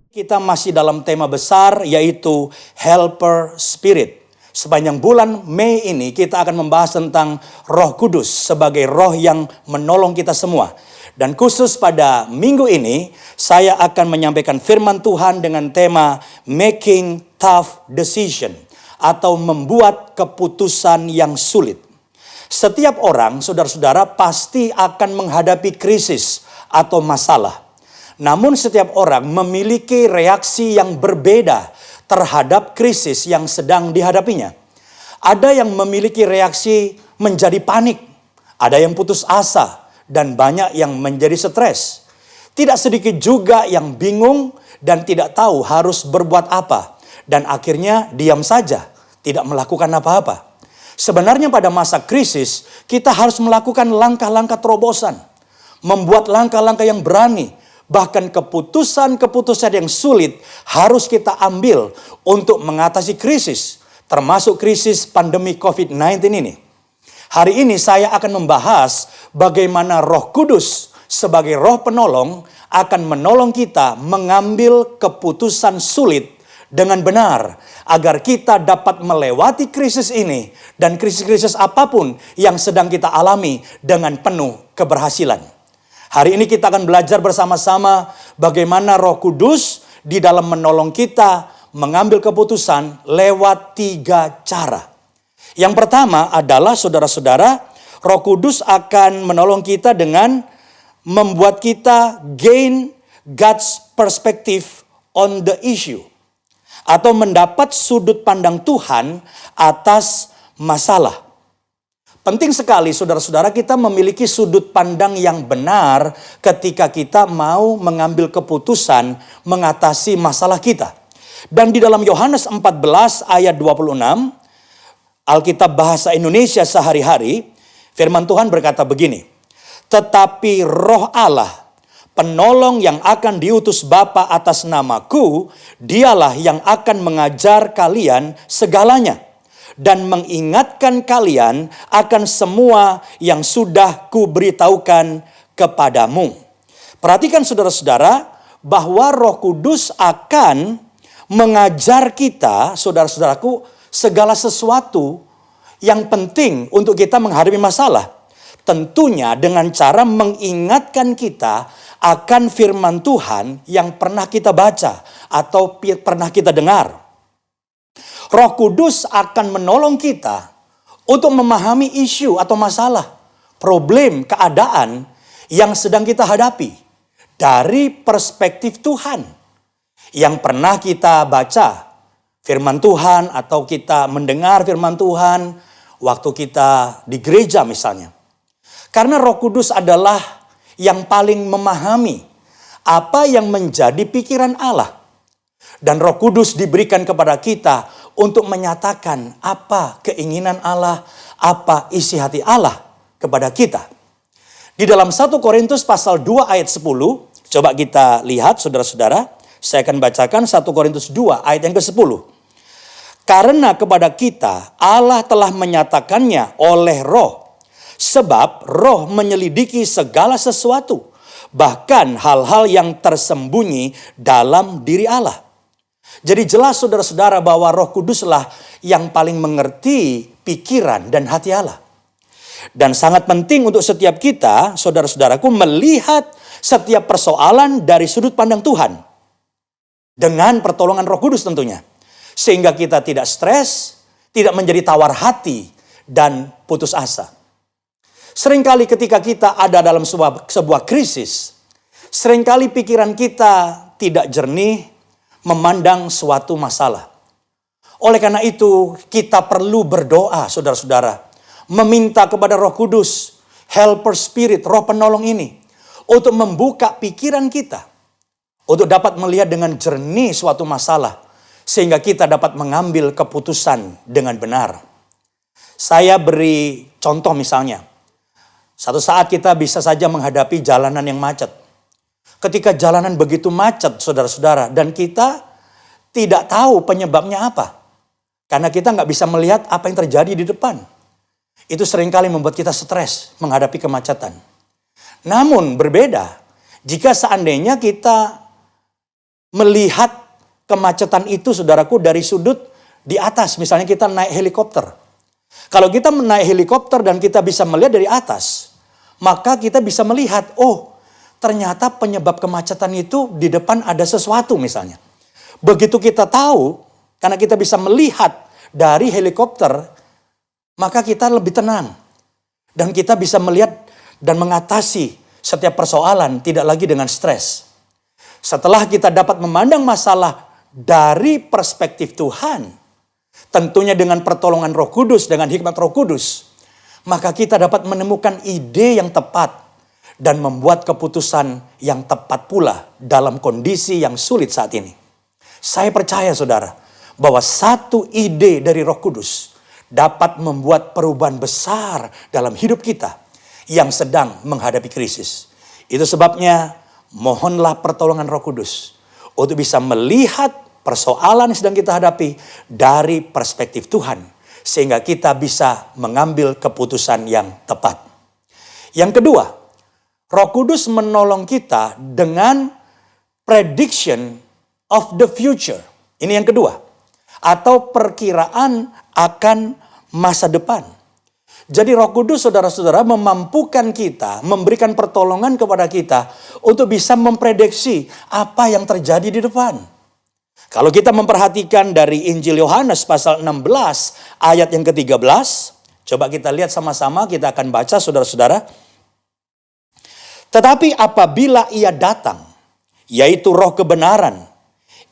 Kita masih dalam tema besar yaitu Helper Spirit. Sepanjang bulan Mei ini kita akan membahas tentang Roh Kudus sebagai roh yang menolong kita semua. Dan khusus pada minggu ini saya akan menyampaikan firman Tuhan dengan tema Making Tough Decision atau membuat keputusan yang sulit. Setiap orang, saudara-saudara, pasti akan menghadapi krisis atau masalah. Namun setiap orang memiliki reaksi yang berbeda terhadap krisis yang sedang dihadapinya. Ada yang memiliki reaksi menjadi panik, ada yang putus asa, dan banyak yang menjadi stres. Tidak sedikit juga yang bingung dan tidak tahu harus berbuat apa, dan akhirnya diam saja, tidak melakukan apa-apa. Sebenarnya pada masa krisis, kita harus melakukan langkah-langkah terobosan, membuat langkah-langkah yang berani. Bahkan keputusan-keputusan yang sulit harus kita ambil untuk mengatasi krisis, termasuk krisis pandemi COVID-19 ini. Hari ini saya akan membahas bagaimana Roh Kudus sebagai roh penolong akan menolong kita mengambil keputusan sulit dengan benar, agar kita dapat melewati krisis ini dan krisis-krisis apapun yang sedang kita alami dengan penuh keberhasilan. Hari ini kita akan belajar bersama-sama bagaimana Roh Kudus di dalam menolong kita mengambil keputusan lewat 3 cara. Yang pertama adalah saudara-saudara, Roh Kudus akan menolong kita dengan membuat kita gain God's perspective on the issue. Atau mendapat sudut pandang Tuhan atas masalah. Penting sekali saudara-saudara kita memiliki sudut pandang yang benar ketika kita mau mengambil keputusan mengatasi masalah kita. Dan di dalam Yohanes 14 ayat 26, Alkitab Bahasa Indonesia sehari-hari, firman Tuhan berkata begini, "Tetapi Roh Allah, penolong yang akan diutus Bapa atas namaku, dialah yang akan mengajar kalian segalanya. Dan mengingatkan kalian akan semua yang sudah kuberitahukan kepadamu." Perhatikan saudara-saudara bahwa Roh Kudus akan mengajar kita, saudara-saudaraku, segala sesuatu yang penting untuk kita menghadapi masalah. Tentunya dengan cara mengingatkan kita akan firman Tuhan yang pernah kita baca atau pernah kita dengar. Roh Kudus akan menolong kita untuk memahami isu atau masalah, problem, keadaan yang sedang kita hadapi dari perspektif Tuhan. Yang pernah kita baca firman Tuhan atau kita mendengar firman Tuhan waktu kita di gereja misalnya. Karena Roh Kudus adalah yang paling memahami apa yang menjadi pikiran Allah. Dan Roh Kudus diberikan kepada kita untuk menyatakan apa keinginan Allah, apa isi hati Allah kepada kita. Di dalam 1 Korintus pasal 2 ayat 10, coba kita lihat saudara-saudara, saya akan bacakan 1 Korintus 2 ayat yang ke-10. "Karena kepada kita Allah telah menyatakannya oleh Roh, sebab Roh menyelidiki segala sesuatu, bahkan hal-hal yang tersembunyi dalam diri Allah." Jadi jelas saudara-saudara bahwa Roh Kuduslah yang paling mengerti pikiran dan hati Allah. Dan sangat penting untuk setiap kita, saudara-saudaraku, melihat setiap persoalan dari sudut pandang Tuhan. Dengan pertolongan Roh Kudus tentunya. Sehingga kita tidak stres, tidak menjadi tawar hati, dan putus asa. Seringkali ketika kita ada dalam sebuah krisis, seringkali pikiran kita tidak jernih, memandang suatu masalah. Oleh karena itu, kita perlu berdoa, saudara-saudara, meminta kepada Roh Kudus, Helper Spirit, roh penolong ini, untuk membuka pikiran kita, untuk dapat melihat dengan jernih suatu masalah, sehingga kita dapat mengambil keputusan dengan benar. Saya beri contoh misalnya, satu saat kita bisa saja menghadapi jalanan yang macet. Ketika jalanan begitu macet, saudara-saudara, dan kita tidak tahu penyebabnya apa. Karena kita nggak bisa melihat apa yang terjadi di depan. Itu seringkali membuat kita stres menghadapi kemacetan. Namun berbeda jika seandainya kita melihat kemacetan itu, saudaraku, dari sudut di atas. Misalnya kita naik helikopter. Kalau kita menaik helikopter dan kita bisa melihat dari atas, maka kita bisa melihat, oh ternyata penyebab kemacetan itu di depan ada sesuatu misalnya. Begitu kita tahu, karena kita bisa melihat dari helikopter, maka kita lebih tenang. Dan kita bisa melihat dan mengatasi setiap persoalan tidak lagi dengan stres. Setelah kita dapat memandang masalah dari perspektif Tuhan, tentunya dengan pertolongan Roh Kudus, dengan hikmat Roh Kudus, maka kita dapat menemukan ide yang tepat dan membuat keputusan yang tepat pula dalam kondisi yang sulit saat ini. Saya percaya, saudara, bahwa satu ide dari Roh Kudus dapat membuat perubahan besar dalam hidup kita yang sedang menghadapi krisis. Itu sebabnya mohonlah pertolongan Roh Kudus untuk bisa melihat persoalan yang sedang kita hadapi dari perspektif Tuhan, sehingga kita bisa mengambil keputusan yang tepat. Yang kedua, Roh Kudus menolong kita dengan prediction of the future. Ini yang kedua, atau perkiraan akan masa depan. Jadi Roh Kudus, saudara-saudara, memampukan kita, memberikan pertolongan kepada kita untuk bisa memprediksi apa yang terjadi di depan. Kalau kita memperhatikan dari Injil Yohanes pasal 16 ayat yang ke-13, coba kita lihat sama-sama, kita akan baca, saudara-saudara. Tetapi apabila Ia datang, yaitu Roh kebenaran,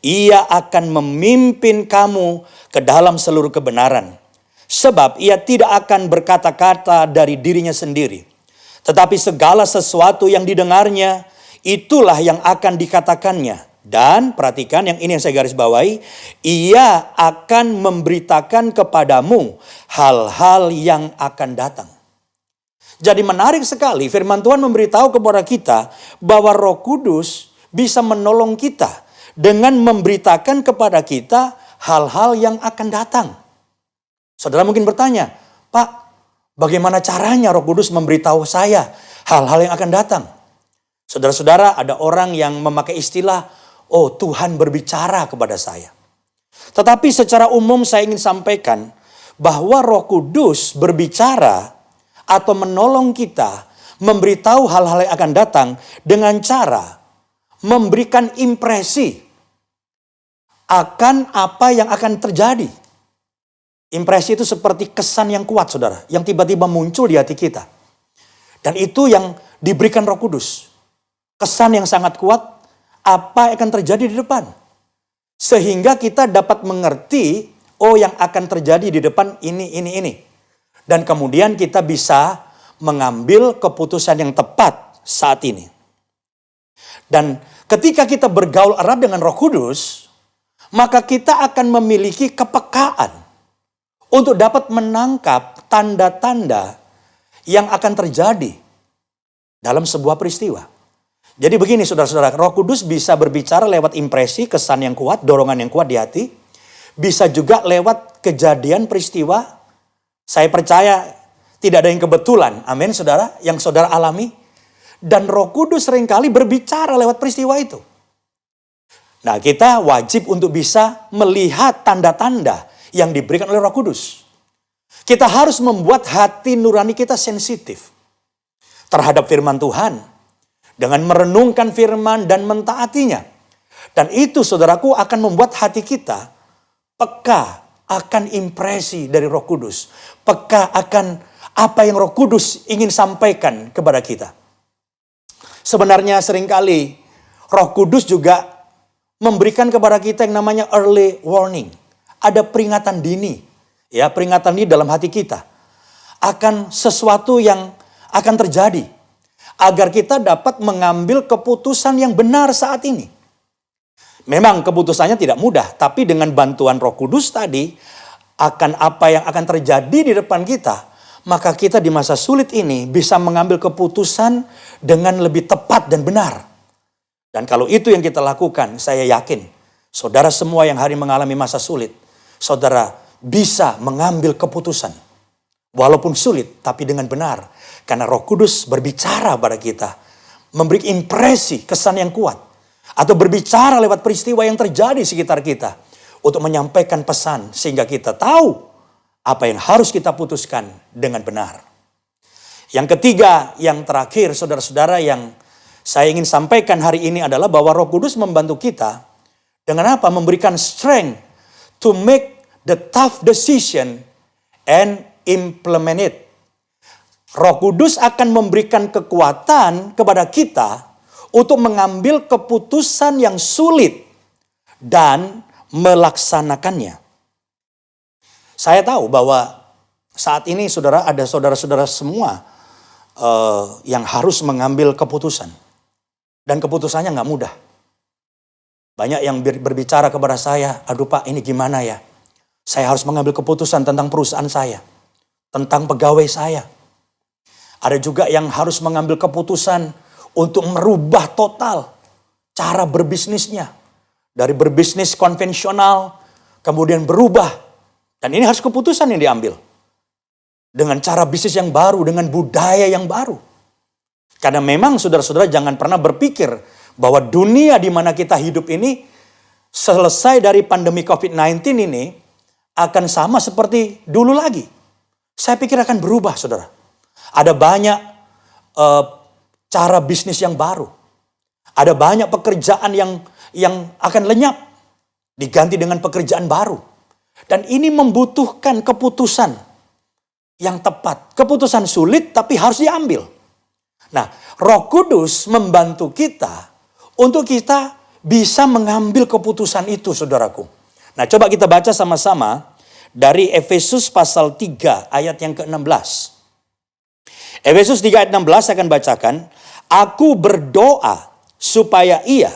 Ia akan memimpin kamu ke dalam seluruh kebenaran. Sebab Ia tidak akan berkata-kata dari dirinya sendiri, tetapi segala sesuatu yang didengarnya, itulah yang akan dikatakannya. Dan perhatikan yang ini yang saya garis bawahi, Ia akan memberitakan kepadamu hal-hal yang akan datang. Jadi menarik sekali, firman Tuhan memberitahu kepada kita bahwa Roh Kudus bisa menolong kita dengan memberitakan kepada kita hal-hal yang akan datang. Saudara mungkin bertanya, Pak, bagaimana caranya Roh Kudus memberitahu saya hal-hal yang akan datang? Saudara-saudara, ada orang yang memakai istilah, oh Tuhan berbicara kepada saya. Tetapi secara umum saya ingin sampaikan bahwa Roh Kudus berbicara atau menolong kita memberitahu hal-hal yang akan datang dengan cara memberikan impresi akan apa yang akan terjadi. Impresi itu seperti kesan yang kuat, saudara, yang tiba-tiba muncul di hati kita. Dan itu yang diberikan Roh Kudus. Kesan yang sangat kuat, apa yang akan terjadi di depan. Sehingga kita dapat mengerti, oh yang akan terjadi di depan ini. Dan kemudian kita bisa mengambil keputusan yang tepat saat ini. Dan ketika kita bergaul erat dengan Roh Kudus, maka kita akan memiliki kepekaan untuk dapat menangkap tanda-tanda yang akan terjadi dalam sebuah peristiwa. Jadi begini saudara-saudara, Roh Kudus bisa berbicara lewat impresi, kesan yang kuat, dorongan yang kuat di hati. Bisa juga lewat kejadian peristiwa. Saya percaya tidak ada yang kebetulan, amin saudara, yang saudara alami. Dan Roh Kudus seringkali berbicara lewat peristiwa itu. Nah, kita wajib untuk bisa melihat tanda-tanda yang diberikan oleh Roh Kudus. Kita harus membuat hati nurani kita sensitif terhadap firman Tuhan dengan merenungkan firman dan mentaatinya. Dan itu, saudaraku, akan membuat hati kita peka akan impresi dari Roh Kudus, peka akan apa yang Roh Kudus ingin sampaikan kepada kita. Sebenarnya seringkali Roh Kudus juga memberikan kepada kita yang namanya early warning. Ada peringatan dini. Ya, peringatan dini dalam hati kita akan sesuatu yang akan terjadi, agar kita dapat mengambil keputusan yang benar saat ini. Memang keputusannya tidak mudah, tapi dengan bantuan Roh Kudus tadi, akan apa yang akan terjadi di depan kita, maka kita di masa sulit ini bisa mengambil keputusan dengan lebih tepat dan benar. Dan kalau itu yang kita lakukan, saya yakin saudara semua yang hari mengalami masa sulit, saudara bisa mengambil keputusan Walaupun sulit, tapi dengan benar. Karena Roh Kudus berbicara pada kita. Memberi impresi, kesan yang kuat. Atau berbicara lewat peristiwa yang terjadi di sekitar kita. Untuk menyampaikan pesan sehingga kita tahu apa yang harus kita putuskan dengan benar. Yang ketiga, yang terakhir saudara-saudara yang saya ingin sampaikan hari ini adalah bahwa Roh Kudus membantu kita dengan apa? Memberikan strength to make the tough decision and implement it. Roh Kudus akan memberikan kekuatan kepada kita untuk mengambil keputusan yang sulit dan melaksanakannya. Saya tahu bahwa saat ini saudara, ada saudara-saudara semua yang harus mengambil keputusan. Dan keputusannya nggak mudah. Banyak yang berbicara kepada saya, aduh Pak ini gimana ya? Saya harus mengambil keputusan tentang perusahaan saya. Tentang pegawai saya. Ada juga yang harus mengambil keputusan untuk merubah total cara berbisnisnya. Dari berbisnis konvensional, kemudian berubah. Dan ini harus keputusan yang diambil. Dengan cara bisnis yang baru, dengan budaya yang baru. Karena memang saudara-saudara jangan pernah berpikir bahwa dunia di mana kita hidup ini selesai dari pandemi COVID-19 ini akan sama seperti dulu lagi. Saya pikir akan berubah, saudara. Ada banyak cara bisnis yang baru. Ada banyak pekerjaan yang akan lenyap. Diganti dengan pekerjaan baru. Dan ini membutuhkan keputusan yang tepat. Keputusan sulit tapi harus diambil. Nah, Roh Kudus membantu kita untuk kita bisa mengambil keputusan itu, saudaraku. Nah, coba kita baca sama-sama dari Efesus pasal 3 ayat yang ke-16. Efesus 3 ayat 16 saya akan bacakan. Aku berdoa supaya ia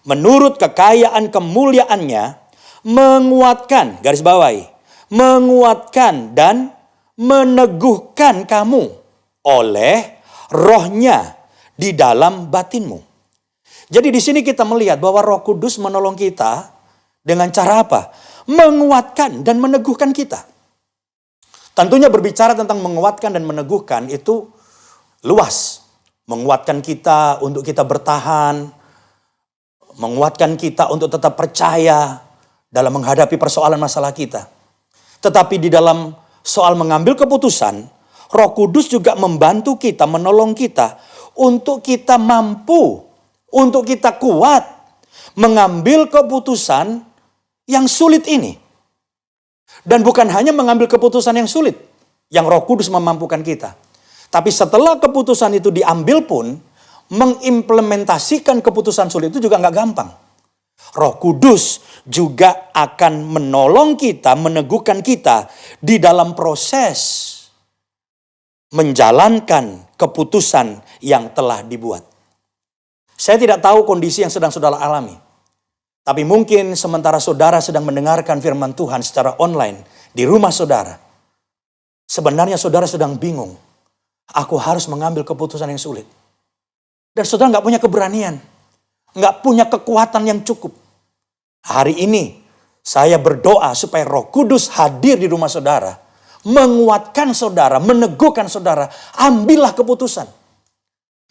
menurut kekayaan kemuliaannya menguatkan, garis bawahi, menguatkan dan meneguhkan kamu oleh Rohnya di dalam batinmu. Jadi di sini kita melihat bahwa Roh Kudus menolong kita dengan cara apa? Menguatkan dan meneguhkan kita. Tentunya berbicara tentang menguatkan dan meneguhkan itu luas. Menguatkan kita untuk kita bertahan. Menguatkan kita untuk tetap percaya dalam menghadapi persoalan masalah kita. Tetapi di dalam soal mengambil keputusan, Roh Kudus juga membantu kita, menolong kita untuk kita mampu, untuk kita kuat mengambil keputusan yang sulit ini. Dan bukan hanya mengambil keputusan yang sulit, yang Roh Kudus memampukan kita. Tapi setelah keputusan itu diambil pun, mengimplementasikan keputusan sulit itu juga nggak gampang. Roh Kudus juga akan menolong kita, meneguhkan kita di dalam proses menjalankan keputusan yang telah dibuat. Saya tidak tahu kondisi yang sedang saudara alami. Tapi mungkin sementara saudara sedang mendengarkan firman Tuhan secara online di rumah saudara. Sebenarnya saudara sedang bingung. Aku harus mengambil keputusan yang sulit. Dan saudara nggak punya keberanian. Nggak punya kekuatan yang cukup. Hari ini saya berdoa supaya Roh Kudus hadir di rumah saudara. Menguatkan saudara, meneguhkan saudara. Ambillah keputusan.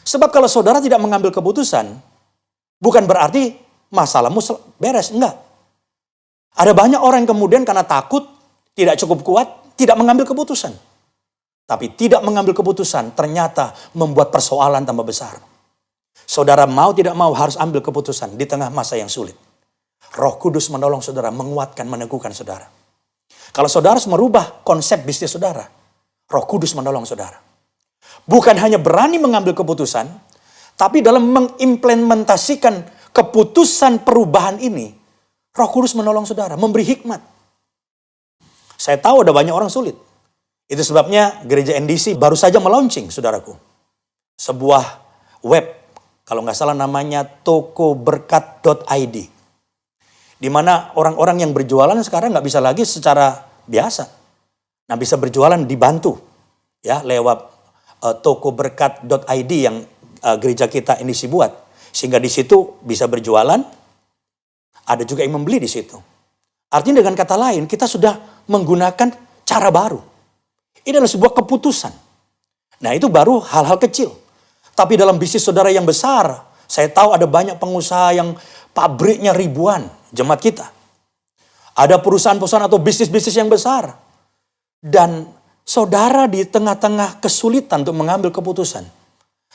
Sebab kalau saudara tidak mengambil keputusan, bukan berarti masalahmu beres, enggak. Ada banyak orang yang kemudian karena takut, tidak cukup kuat, tidak mengambil keputusan. Tapi tidak mengambil keputusan ternyata membuat persoalan tambah besar. Saudara mau tidak mau harus ambil keputusan di tengah masa yang sulit. Roh Kudus menolong saudara, menguatkan, meneguhkan saudara. Kalau saudara harus merubah konsep bisnis saudara, Roh Kudus menolong saudara. Bukan hanya berani mengambil keputusan, tapi dalam mengimplementasikan keputusan perubahan ini, Roh Kudus menolong saudara, memberi hikmat. Saya tahu ada banyak orang sulit. Itu sebabnya gereja NDC baru saja meluncing, saudaraku. Sebuah web, kalau nggak salah namanya tokoberkat.id. Di mana orang-orang yang berjualan sekarang nggak bisa lagi secara biasa. Nah, bisa berjualan dibantu ya lewat tokoberkat.id yang gereja kita NDC buat. Sehingga di situ bisa berjualan, ada juga yang membeli di situ. Artinya dengan kata lain, kita sudah menggunakan cara baru. Ini adalah sebuah keputusan. Nah, itu baru hal-hal kecil. Tapi dalam bisnis saudara yang besar, saya tahu ada banyak pengusaha yang pabriknya ribuan, jemaat kita. Ada perusahaan-perusahaan atau bisnis-bisnis yang besar. Dan saudara di tengah-tengah kesulitan untuk mengambil keputusan.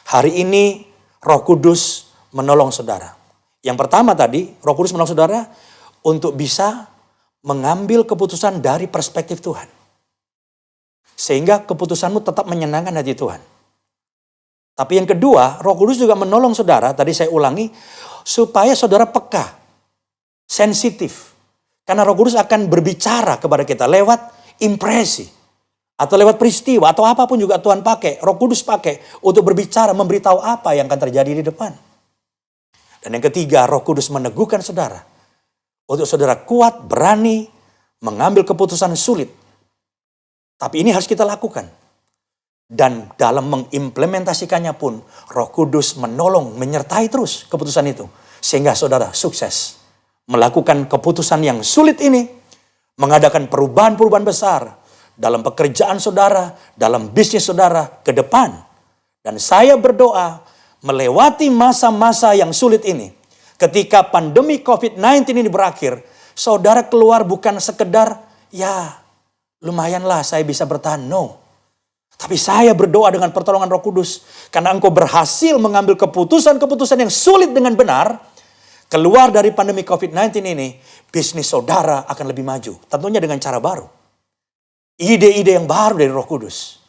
Hari ini Roh Kudus menolong saudara. Yang pertama tadi, Roh Kudus menolong saudara untuk bisa mengambil keputusan dari perspektif Tuhan. Sehingga keputusanmu tetap menyenangkan hati Tuhan. Tapi yang kedua, Roh Kudus juga menolong saudara, tadi saya ulangi, supaya saudara peka, sensitif. Karena Roh Kudus akan berbicara kepada kita lewat impresi. Atau lewat peristiwa, atau apapun juga Tuhan pakai. Roh Kudus pakai untuk berbicara, memberitahu apa yang akan terjadi di depan. Dan yang ketiga, Roh Kudus meneguhkan saudara. Untuk saudara kuat, berani, mengambil keputusan sulit. Tapi ini harus kita lakukan. Dan dalam mengimplementasikannya pun, Roh Kudus menolong, menyertai terus keputusan itu. Sehingga saudara sukses melakukan keputusan yang sulit ini, mengadakan perubahan-perubahan besar dalam pekerjaan saudara, dalam bisnis saudara ke depan. Dan saya berdoa melewati masa-masa yang sulit ini. Ketika pandemi COVID-19 ini berakhir, saudara keluar bukan sekedar, ya lumayanlah saya bisa bertahan. No. Tapi saya berdoa dengan pertolongan Roh Kudus. Karena engkau berhasil mengambil keputusan-keputusan yang sulit dengan benar. Keluar dari pandemi COVID-19 ini, bisnis saudara akan lebih maju. Tentunya dengan cara baru. Ide-ide yang baru dari Roh Kudus.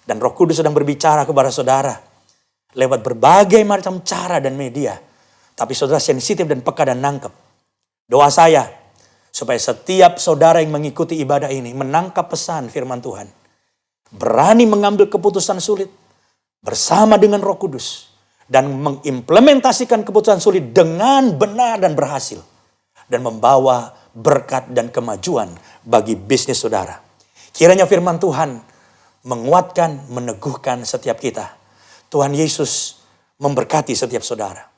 Dan Roh Kudus sedang berbicara kepada saudara. Lewat berbagai macam cara dan media. Tapi saudara sensitif dan peka dan nangkep. Doa saya, supaya setiap saudara yang mengikuti ibadah ini menangkap pesan firman Tuhan. Berani mengambil keputusan sulit bersama dengan Roh Kudus. Dan mengimplementasikan keputusan sulit dengan benar dan berhasil. Dan membawa berkat dan kemajuan bagi bisnis saudara. Kiranya firman Tuhan menguatkan, meneguhkan setiap kita. Tuhan Yesus memberkati setiap saudara.